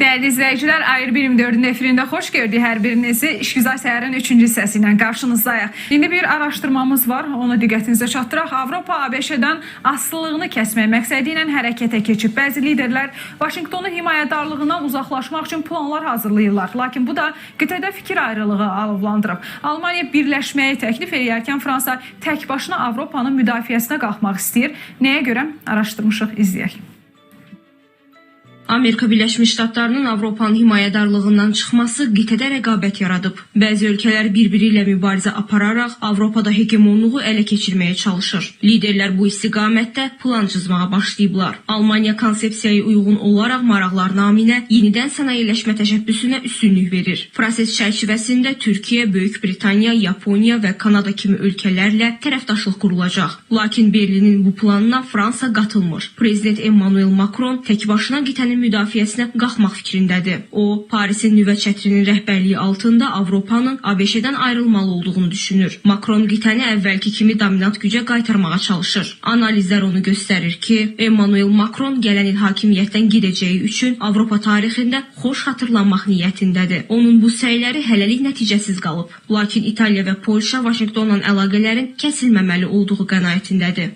Değerli izleyiciler, Ayır 24'ün efirində xoş gördük hər birinizi. İşgüzar səhərin 3-cü hissəsi ilə qarşınızdayıq. İndi bir araşdırmamız var, onu diqqətinizə çatdıraq. Avropa ABŞ-dən asılılığını kəsmək məqsədi ilə hərəkətə keçib. Bəzi liderlər Vaşinqtonun himayədarlığından uzaqlaşmaq üçün planlar hazırlayırlar. Lakin bu da qitədə fikir ayrılığı alovlandırıb. Almaniya birləşməyi təklif edərkən Fransa tək başına Avropanın müdafiəsinə qalxmaq istəyir. Nəyə görə? Araşdırmışıq, izləyək. Amerika Birləşmiş Ştatlarının Avropanın himayədarlığından çıxması qitədə rəqabət yaradıb. Bəzi ölkələr bir-biri ilə mübarizə apararaq Avropada hegemonluğu ələ keçirməyə çalışır. Liderlər bu istiqamətdə plan cızmağa başlayıblar. Almaniya konsepsiyaya uyğun olaraq maraqlar naminə yenidən sənayeləşmə təşəbbüsünə üstünlük verir. Proses çərçivəsində Türkiyə, Böyük Britaniya, Yaponiya və Kanada kimi ölkələrlə tərəfdaşlıq qurulacaq. Lakin Berlinin bu planına Fransa qatılmır. Prezident Emmanuel Macron tək başına qitənin müdafiəsinə qalxmaq fikrindədir. O, Parisin nüvə çətirinin rəhbərliyi altında Avropanın ABŞ-dən ayrılmalı olduğunu düşünür. Macron qitəni əvvəlki kimi dominant gücə qaytarmağa çalışır. Analizlər onu göstərir ki, Emmanuel Macron gələn il hakimiyyətdən gedəcəyi üçün Avropa tarixində xoş xatırlanmaq niyyətindədir. Onun bu səyləri hələlik nəticəsiz qalıb. Lakin İtaliya və Polşa Vaşinqtonla əlaqələrin kəsilməməli olduğu qənaətindədir.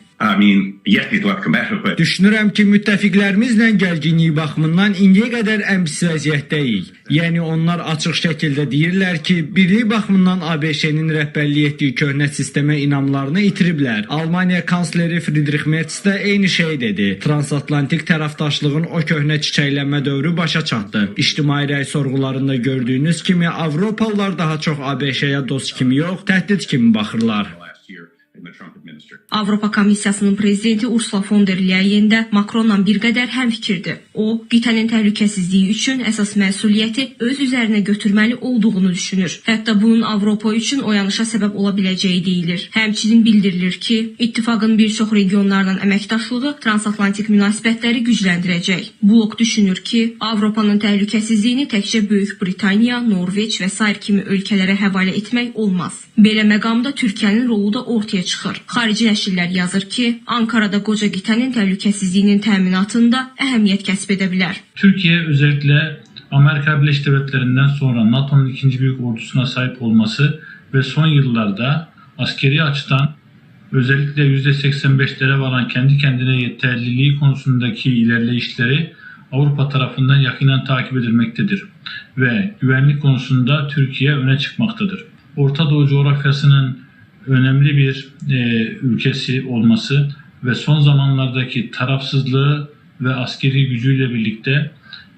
Düşünürəm ki, müttəfiqlərimizlə gərginlik baxımından indiyə qədər ən pis vəziyyətdəyik. Yəni onlar açıq şəkildə deyirlər ki, birlik baxımından ABŞ-nin rəhbərlik etdiyi köhnə sistemə inamlarını itiriblər. Almaniya kansleri Friedrich Merz də eyni şey dedi. Transatlantik tərəfdaşlığın o köhnə çiçəklənmə dövrü başa çatdı. İctimai rəy sorğularında gördüyünüz kimi Avropalılar daha çox ABŞ-yə dost kimi yox, təhdid kimi baxırlar. Avropa Komissiyasının prezidenti Ursula von der Leyen də Macronla bir qədər həmfikirdir. O, qitənin təhlükəsizliyi üçün əsas məsuliyyəti öz üzərinə götürməli olduğunu düşünür. Hətta bunun Avropa üçün oyanışa səbəb ola biləcəyi deyilir. Həmçinin bildirilir ki, ittifaqın bir çox regionlarla əməkdaşlığı transatlantik münasibətləri gücləndirəcək. Blok düşünür ki, Avropanın təhlükəsizliyini təkcə Böyük Britaniya, Norveç və sair kimi ölkələrə həvalə etmək olmaz. Belə məqamda Türkiyənin rolu da ortaya çıxır. Xarici nəşrlər yazır ki, Ankara'da qoca qitənin təhlükəsizliyinin təminatında əhəmiyyət kəsb edə bilər. Türkiye özellikle Amerika Birleşik Devletleri'nden sonra NATO'nun ikinci büyük ordusuna sahip olması ve son yıllarda askeri açıdan özellikle %85'lere varan kendi kendine yeterliliği konusundaki ilerleyişleri Avrupa tarafından yakinen takip edilmektedir ve güvenlik konusunda Türkiye öne çıkmaktadır. Orta Doğu coğrafyasının önemli bir ülkesi olması ve son zamanlardaki tarafsızlığı ve askeri gücüyle birlikte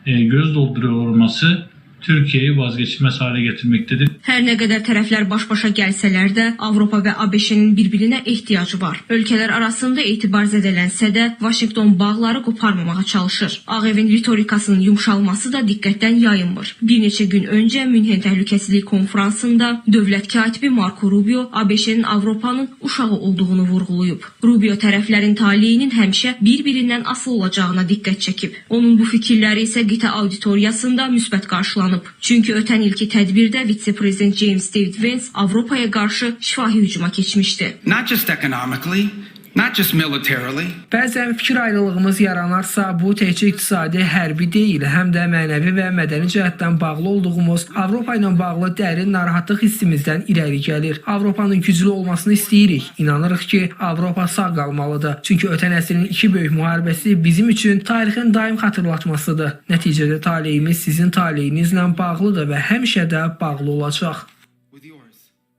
göz dolduruyor olması Türkiye'yi vazgeçilmez hale getirmektedir. Hər nə qədər tərəflər baş-başa gəlsələr də, Avropa və ABŞ-nin bir-birinə ehtiyacı var. Ölkələr arasında etibar zədələnsə də, Vaşinqton bağları qoparmamağa çalışır. Ağ Evin ritorikasının yumşalması da diqqətdən yayınmır. Bir neçə gün öncə Münhen Təhlükəsizlik Konfransında dövlət katibi Marco Rubio ABŞ-nin Avropanın uşağı olduğunu vurğulayıb. Rubio tərəflərin taleyinin həmişə bir-birindən asılı olacağına diqqət çəkib. Onun bu fikirləri isə qitə auditoriyasında müsbət qarşılanıb. Çünki ötən ilki tədbirdə vitse-prezident James David Vance Avropaya qarşı şifahi hücuma keçmişdi. Bəzən fikir ayrılığımız yaranarsa, bu təkcə iqtisadi, hərbi deyil, həm də mənəvi və mədəni cəhətdən bağlı olduğumuz Avropa ilə bağlı dərin narahatlıq hissimizdən irəli gəlir. Avropanın güclü olmasını istəyirik. İnanırıq ki, Avropa sağ qalmalıdır. Çünki ötən əsrin iki böyük müharibəsi bizim üçün tarixin daim xatırlatmasıdır. Nəticədə taleyimiz sizin taleyinizlə bağlıdır və həmişə də bağlı olacaq.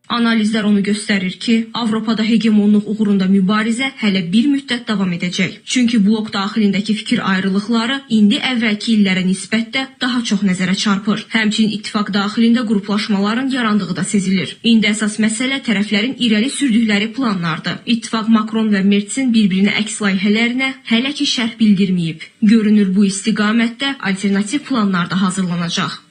Analizlər onu göstərir ki, Avropada hegemonluq uğrunda mübarizə hələ bir müddət davam edəcək. Çünki blok daxilindəki fikir ayrılıqları indi əvvəlki illərə nisbətdə daha çox nəzərə çarpır. Həmçinin ittifaq daxilində qruplaşmaların yarandığı da sezilir. İndi əsas məsələ tərəflərin irəli sürdükləri planlardır. İttifaq Macron və Merzin bir-birinə əks layihələrinə hələ ki şərh bildirməyib. Görünür bu istiqamətdə alternativ planlar da hazırlanacaq.